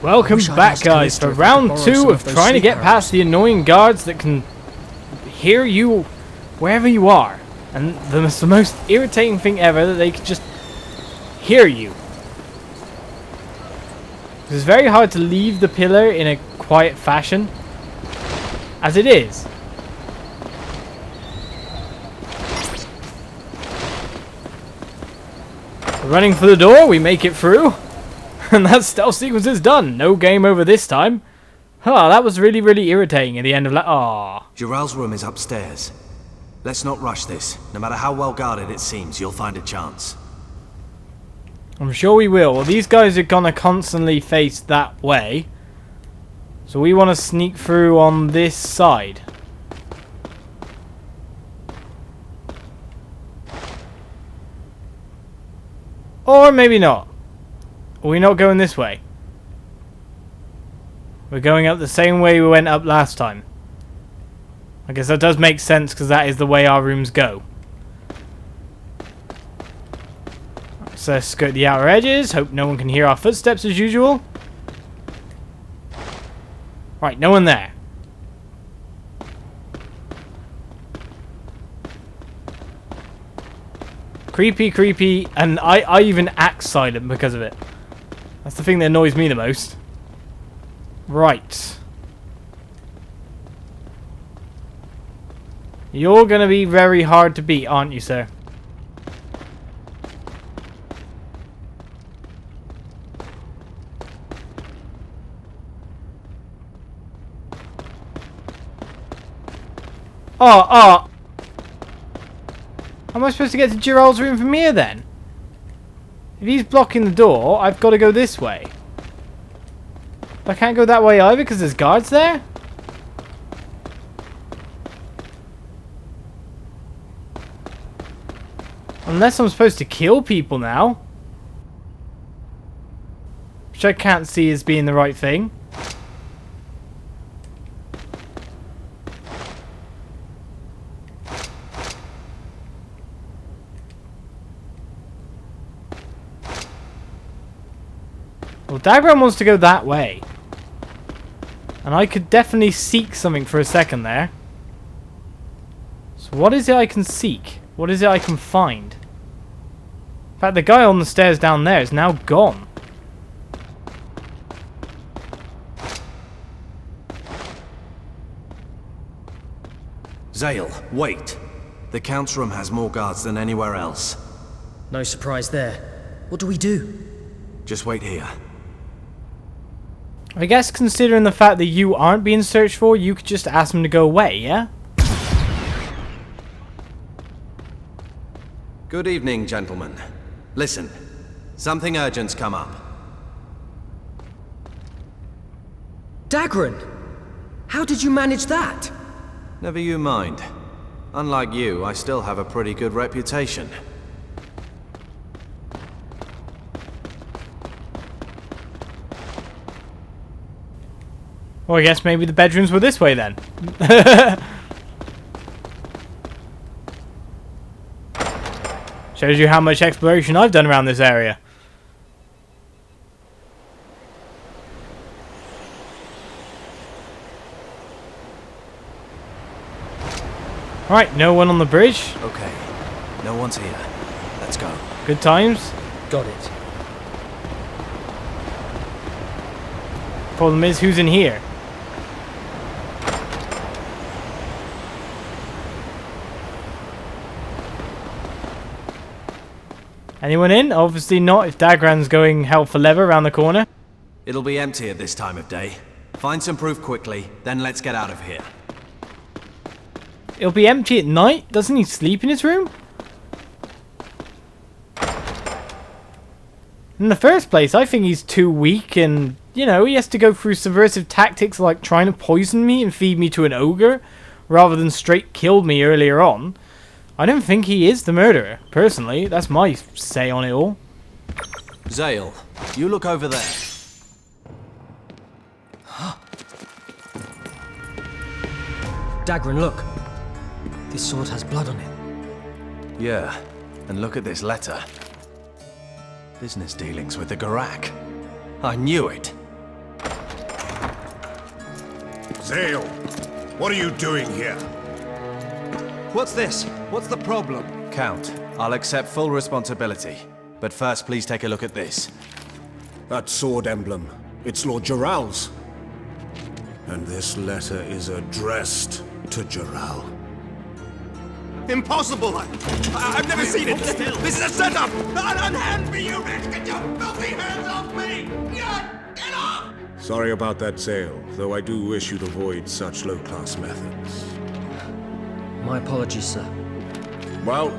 Welcome back, guys, for round 2 of trying to get past the annoying guards that can hear you wherever you are. And the most irritating thing ever, that they can just hear you. It's very hard to leave the pillar in a quiet fashion, as it is. Running for the door, we make it through. And that stealth sequence is done. No game over this time. Oh, that was really irritating at the end of that. Ah. Jirall's room is upstairs. Let's not rush this. No matter how well guarded it seems, you'll find a chance. I'm sure we will. Well, these guys are gonna constantly face that way. So we want to sneak through on this side. Or maybe not. Are we not going this way? We're going up the same way we went up last time. I guess that does make sense, because that is the way our rooms go. So let's skirt the outer edges. Hope no one can hear our footsteps as usual. Right, no one there. Creepy, and I even act silent because of it. That's the thing that annoys me the most. Right. You're going to be very hard to beat, aren't you, sir? Oh. How am I supposed to get to Jirall's room from here, then? If he's blocking the door, I've got to go this way. I can't go that way either because there's guards there? Unless I'm supposed to kill people now. Which I can't see as being the right thing. Well, Dagran wants to go that way. And I could definitely seek something for a second there. So what is it I can seek? What is it I can find? In fact, the guy on the stairs down there is now gone. Zael, wait. The Count's room has more guards than anywhere else. No surprise there. What do we do? Just wait here. I guess considering the fact that you aren't being searched for, you could just ask them to go away, yeah? Good evening, gentlemen. Listen, something urgent's come up. Dagran! How did you manage that? Never you mind. Unlike you, I still have a pretty good reputation. Well, I guess maybe the bedrooms were this way then. Shows you how much exploration I've done around this area. Right, no one on the bridge. Okay, no one's here. Let's go. Good times. Got it. Problem is, who's in here? Anyone in? Obviously not, if Dagran's going hell for leather around the corner. It'll be empty at this time of day. Find some proof quickly, then let's get out of here. It'll be empty at night? Doesn't he sleep in his room? In the first place, I think he's too weak and, you know, he has to go through subversive tactics like trying to poison me and feed me to an ogre, rather than straight kill me earlier on. I don't think he is the murderer, personally. That's my say on it all. Zael, you look over there. Dagran, look. This sword has blood on it. Yeah, and look at this letter. Business dealings with the Garak. I knew it. Zael, what are you doing here? What's this? What's the problem? Count, I'll accept full responsibility. But first, please take a look at this. That sword emblem. It's Lord Jirall's. And this letter is addressed to Jirall. Impossible! I've never seen it! This is a setup! Unhand me, you wretch! Get your filthy hands off me! Get off! Sorry about that, Zael, though I do wish you'd avoid such low-class methods. My apologies, sir. Well,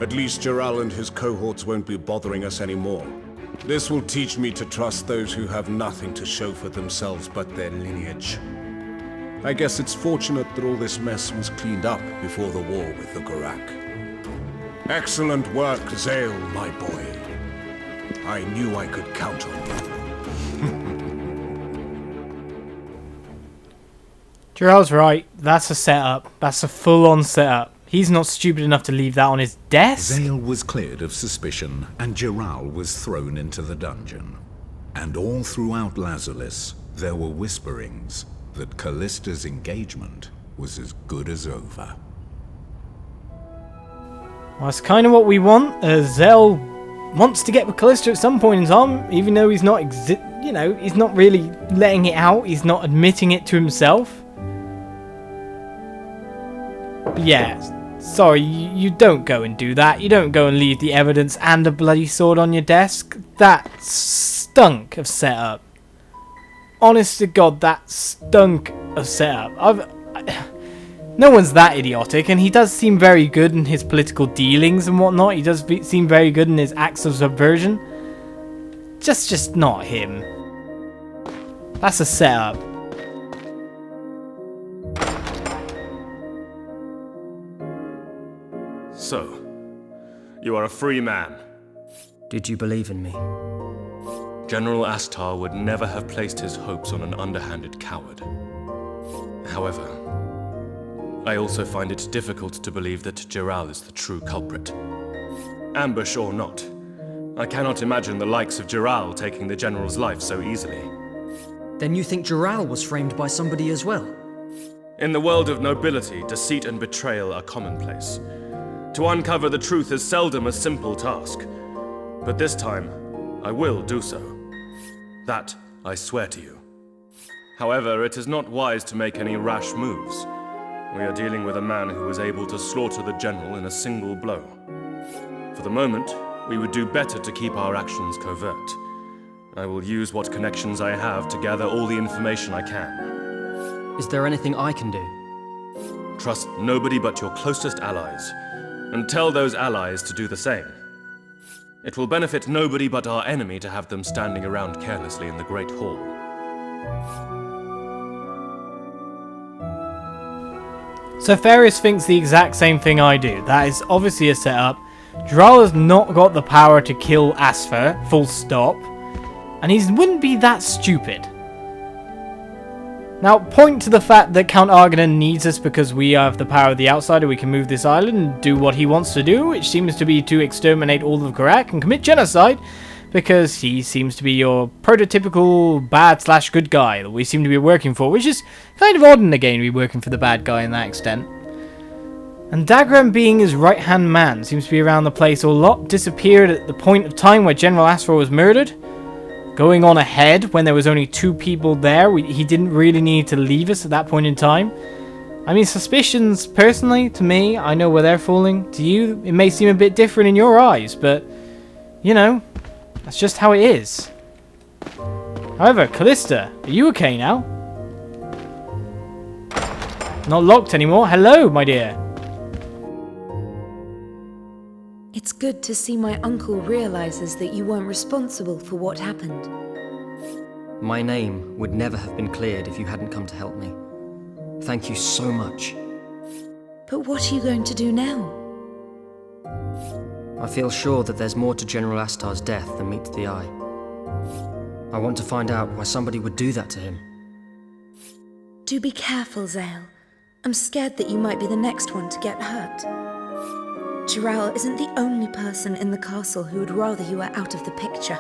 at least Jirall and his cohorts won't be bothering us anymore. This will teach me to trust those who have nothing to show for themselves but their lineage. I guess it's fortunate that all this mess was cleaned up before the war with the Gorak. Excellent work, Zael, my boy. I knew I could count on you. Jirall's right. That's a setup. That's a full-on setup. He's not stupid enough to leave that on his desk. Zael was cleared of suspicion, and Jirall was thrown into the dungeon. And all throughout Lazulis, there were whisperings that Callista's engagement was as good as over. Well, that's kind of what we want. Zael wants to get with Callista at some point in time, even though he's not, he's not really letting it out. He's not admitting it to himself. But yeah, sorry, you don't go and do that. You don't go and leave the evidence and a bloody sword on your desk. That stunk of setup. Honest to God, that stunk of setup. No one's that idiotic, and he does seem very good in his political dealings and whatnot. He does seem very good in his acts of subversion. Just not him. That's a setup. So, you are a free man. Did you believe in me? General Astar would never have placed his hopes on an underhanded coward. However, I also find it difficult to believe that Jirall is the true culprit. Ambush or not, I cannot imagine the likes of Jirall taking the General's life so easily. Then you think Jirall was framed by somebody as well? In the world of nobility, deceit and betrayal are commonplace. To uncover the truth is seldom a simple task. But this time, I will do so. That I swear to you. However, it is not wise to make any rash moves. We are dealing with a man who was able to slaughter the General in a single blow. For the moment, we would do better to keep our actions covert. I will use what connections I have to gather all the information I can. Is there anything I can do? Trust nobody but your closest allies, and tell those allies to do the same. It will benefit nobody but our enemy to have them standing around carelessly in the Great Hall. So Farius thinks the exact same thing I do. That is obviously a setup. Jirall has not got the power to kill Asfer, full stop. And he wouldn't be that stupid. Now, point to the fact that Count Arganan needs us because we have the power of the outsider. We can move this island and do what he wants to do, which seems to be to exterminate all of Gorak and commit genocide, because he seems to be your prototypical bad/good guy that we seem to be working for, which is kind of odd in the game to be working for the bad guy in that extent. And Dagran, being his right-hand man, seems to be around the place a lot, disappeared at the point of time where General Asfer was murdered. Going on ahead when there was only 2 people there, he didn't really need to leave us at that point in time. I mean, suspicions, personally, to me, I know where they're falling. To you, it may seem a bit different in your eyes, but, you know, that's just how it is. However, Callista, are you okay now? Not locked anymore. Hello, my dear. It's good to see my uncle realizes that you weren't responsible for what happened. My name would never have been cleared if you hadn't come to help me. Thank you so much. But what are you going to do now? I feel sure that there's more to General Astar's death than meets the eye. I want to find out why somebody would do that to him. Do be careful, Zael. I'm scared that you might be the next one to get hurt. Jirall isn't the only person in the castle who would rather you were out of the picture.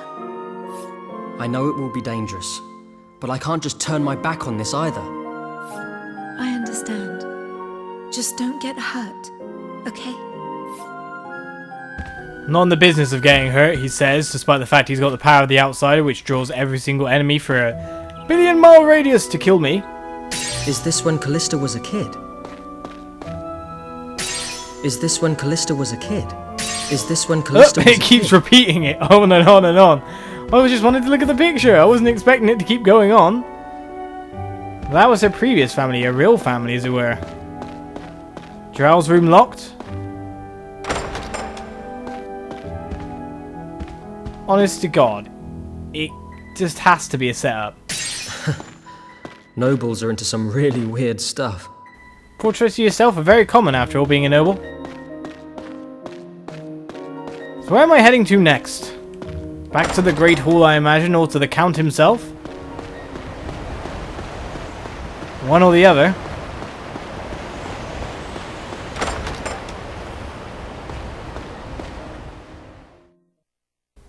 I know it will be dangerous, but I can't just turn my back on this either. Just don't get hurt, okay? Not in the business of getting hurt, he says, despite the fact he's got the power of the Outsider, which draws every single enemy for a billion-mile radius to kill me. Is this when Callista was a kid? Is this when Callista was a kid? Is this when Callista was a kid? It keeps repeating it on and on and on. I was just wanted to look at the picture. I wasn't expecting it to keep going on. That was her previous family, a real family, as it were. Jirall's room locked. Honest to God, it just has to be a setup. Nobles are into some really weird stuff. Portraits of yourself are very common after all, being a noble. So where am I heading to next? Back to the Great Hall, I imagine, or to the Count himself? One or the other.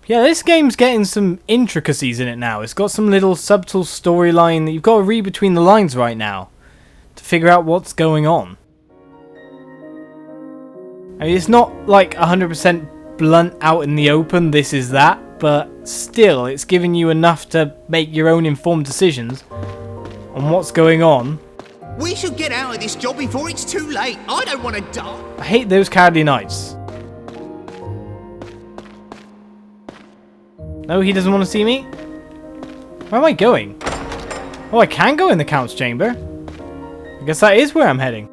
Yeah, this game's getting some intricacies in it now. It's got some little subtle storyline that you've got to read between the lines right now to figure out what's going on. I mean, it's not like 100% blunt out in the open, this is that, but still, it's giving you enough to make your own informed decisions on what's going on. We should get out of this job before it's too late. I don't want to die. I hate those cowardly knights. No, he doesn't want to see me? Where am I going? Oh, I can go in the Count's chamber. I guess that is where I'm heading.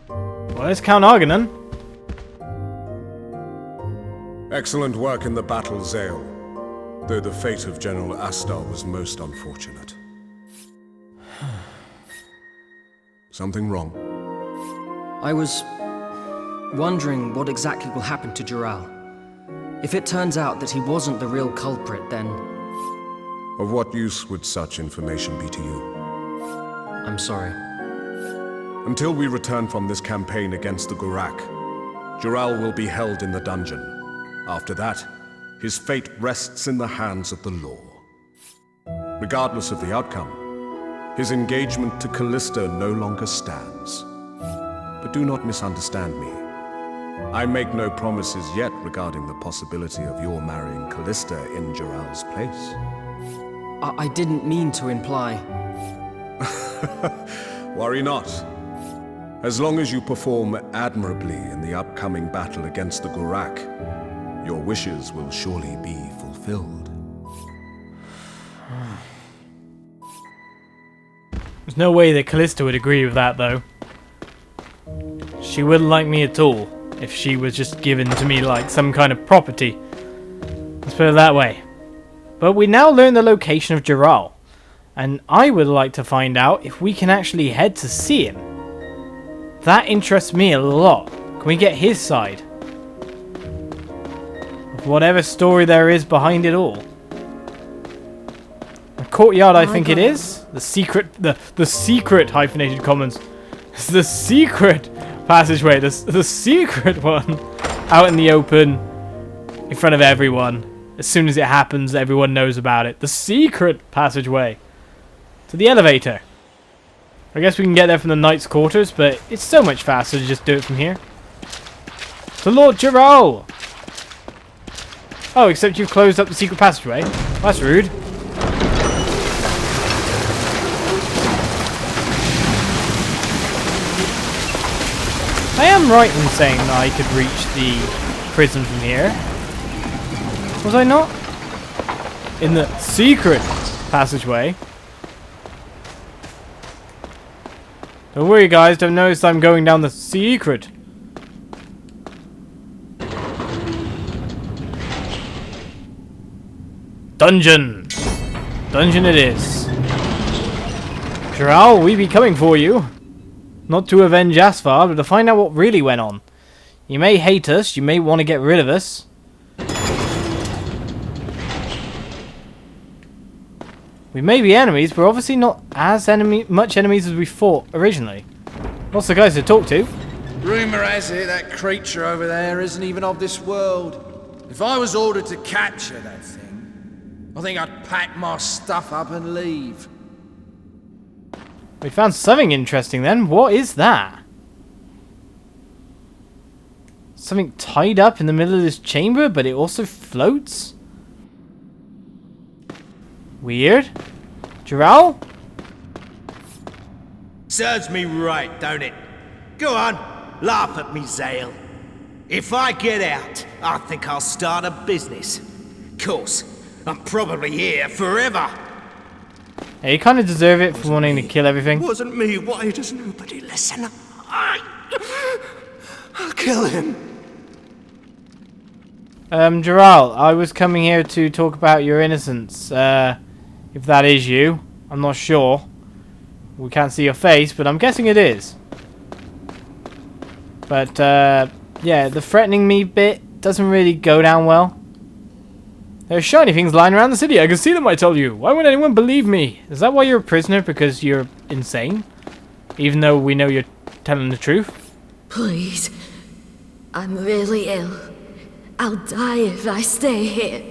Well, there's Count Argonon. Excellent work in the battle, Zael. Though the fate of General Astar was most unfortunate. Something wrong? I was wondering what exactly will happen to Jirall. If it turns out that he wasn't the real culprit, then... Of what use would such information be to you? I'm sorry. Until we return from this campaign against the Gurak, Jirall will be held in the dungeon. After that, his fate rests in the hands of the law. Regardless of the outcome, his engagement to Callista no longer stands. But do not misunderstand me. I make no promises yet regarding the possibility of your marrying Callista in Jirall's place. I didn't mean to imply... Worry not. As long as you perform admirably in the upcoming battle against the Gurak, your wishes will surely be fulfilled. There's no way that Callista would agree with that, though. She wouldn't like me at all if she was just given to me like some kind of property. Let's put it that way. But we now learn the location of Jirall, and I would like to find out if we can actually head to see him. That interests me a lot. Can we get his side? Of whatever story there is behind it all. The courtyard, I think it is. The secret, the secret hyphenated comments. It's the secret passageway. The secret one. Out in the open. In front of everyone. As soon as it happens, everyone knows about it. The secret passageway. To the elevator. I guess we can get there from the knight's quarters, but it's so much faster to just do it from here. To Lord Jirall! Oh, except you've closed up the secret passageway. That's rude. I am right in saying that I could reach the prison from here. Was I not? In the secret passageway. Don't worry guys, don't notice I'm going down the secret. Dungeon! Dungeon it is. Jirall, we be coming for you. Not to avenge Asfar, but to find out what really went on. You may hate us, you may want to get rid of us. We may be enemies, but we're obviously not as much enemies as we thought originally. Lots of guys to talk to. Rumour has it that creature over there isn't even of this world. If I was ordered to capture that thing, I think I'd pack my stuff up and leave. We found something interesting then. What is that? Something tied up in the middle of this chamber, but it also floats? Weird. Jirall? Serves me right, don't it? Go on, laugh at me, Zael. If I get out, I think I'll start a business. Course, I'm probably here forever. Yeah, you kind of deserve it for wanting to kill everything. Wasn't me. Why does nobody listen? I'll kill him. Jirall, I was coming here to talk about your innocence. If that is you, I'm not sure. We can't see your face, but I'm guessing it is. But, yeah, the threatening me bit doesn't really go down well. There are shiny things lying around the city. I can see them, I tell you. Why would anyone believe me? Is that why you're a prisoner? Because you're insane? Even though we know you're telling the truth? Please. I'm really ill. I'll die if I stay here.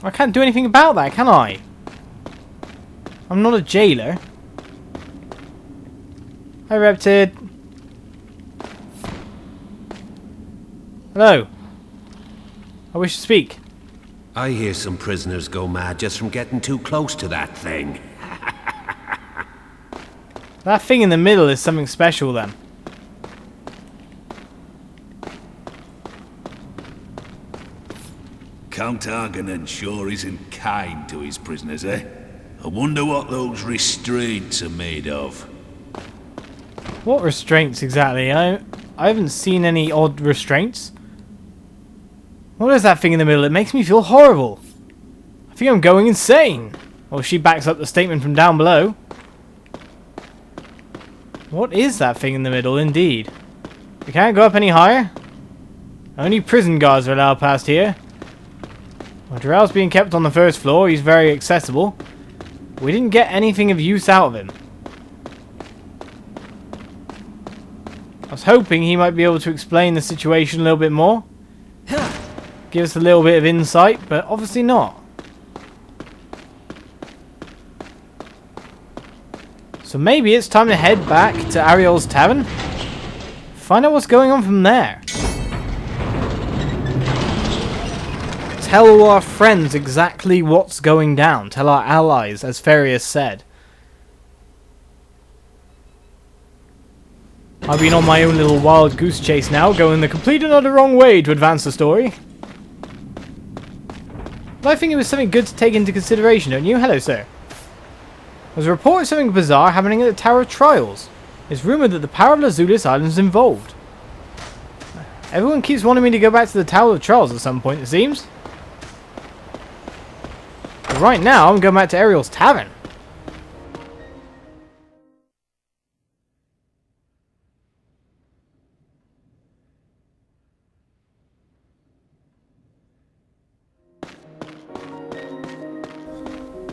I can't do anything about that, can I? I'm not a jailer. Hi, Reptid. Hello. I wish to speak. I hear some prisoners go mad just from getting too close to that thing. That thing in the middle is something special then. Count Argonan sure isn't kind to his prisoners, eh? I wonder what those restraints are made of. What restraints exactly? I haven't seen any odd restraints. What is that thing in the middle? It makes me feel horrible. I think I'm going insane. Well, she backs up the statement from down below. What is that thing in the middle, indeed? We can't go up any higher? Only prison guards are allowed past here. Well, Jirall's being kept on the first floor. He's very accessible. We didn't get anything of use out of him. I was hoping he might be able to explain the situation a little bit more. Give us a little bit of insight, but obviously not. So maybe it's time to head back to Ariel's tavern. Find out what's going on from there. Tell all our friends exactly what's going down. Tell our allies, as Farius said. I've been on my own little wild goose chase now, going the complete and utter wrong way to advance the story. But I think it was something good to take into consideration, don't you? Hello, sir. There's a report of something bizarre happening at the Tower of Trials. It's rumoured that the power of Lazulis Island is involved. Everyone keeps wanting me to go back to the Tower of Trials at some point, it seems. But right now, I'm going back to Ariel's tavern.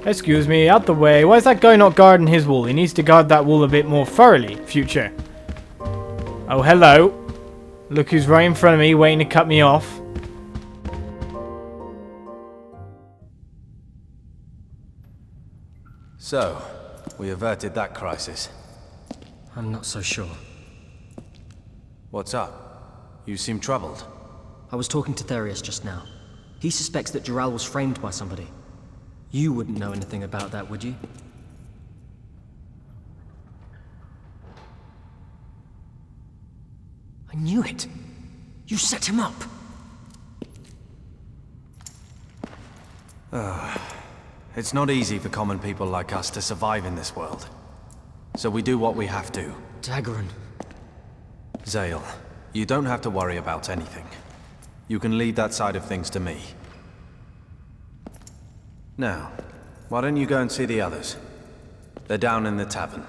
Excuse me, out the way. Why is that guy not guarding his wall? He needs to guard that wall a bit more thoroughly, future. Oh, hello. Look who's right in front of me, waiting to cut me off. So, we averted that crisis. I'm not so sure. What's up? You seem troubled. I was talking to Therius just now. He suspects that Jirall was framed by somebody. You wouldn't know anything about that, would you? I knew it! You set him up! It's not easy for common people like us to survive in this world. So we do what we have to. Dagran. Zael, you don't have to worry about anything. You can leave that side of things to me. Now, why don't you go and see the others? They're down in the tavern.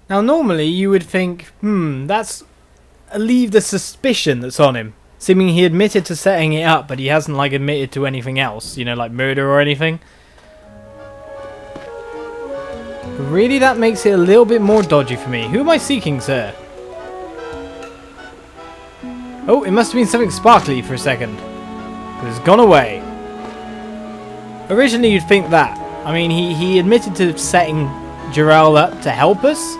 Now, normally you would think, that's leave the suspicion that's on him. Seeming he admitted to setting it up, but he hasn't, like, admitted to anything else. You know, like murder or anything. But really, that makes it a little bit more dodgy for me. Who am I seeking, sir? Oh, it must have been something sparkly for a second. But it's gone away. Originally, you'd think that. I mean, he admitted to setting Jirall up to help us.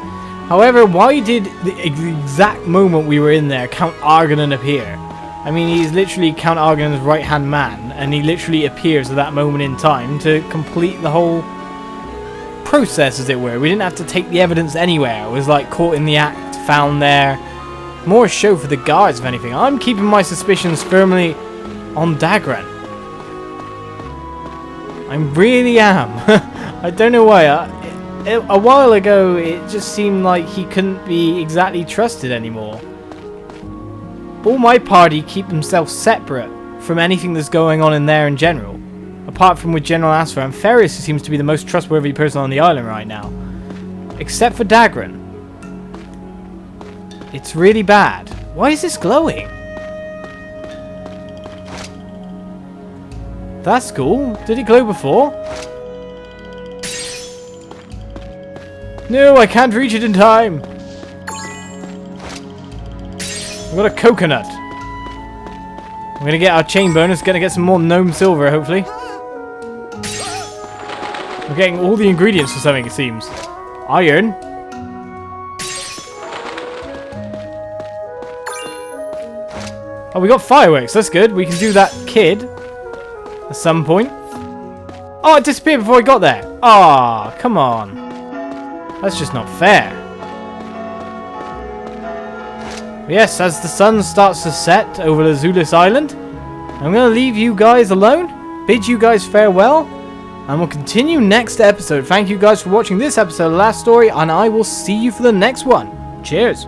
However, why did the exact moment we were in there Count Argonan appear? I mean, he's literally Count Argonan's right-hand man, and he literally appears at that moment in time to complete the whole process, as it were. We didn't have to take the evidence anywhere. It was like caught in the act, found there. More a show for the guards, if anything. I'm keeping my suspicions firmly on Dagran. I really am. I don't know why. A while ago, it just seemed like he couldn't be exactly trusted anymore. All my party keep themselves separate from anything that's going on in there in general. Apart from with General Asfer, and Ferris seems to be the most trustworthy person on the island right now. Except for Dagran. It's really bad. Why is this glowing? That's cool. Did it glow before? No, I can't reach it in time. I've got a coconut. We're gonna get our chain bonus, gonna get some more gnome silver, hopefully. We're getting all the ingredients for something, it seems. Iron. Oh, we got fireworks, that's good. We can do that kid at some point. Oh, it disappeared before I got there. Ah, come on. That's just not fair. Yes, as the sun starts to set over Azulis Island, I'm going to leave you guys alone, bid you guys farewell, and we'll continue next episode. Thank you guys for watching this episode of Last Story, and I will see you for the next one. Cheers.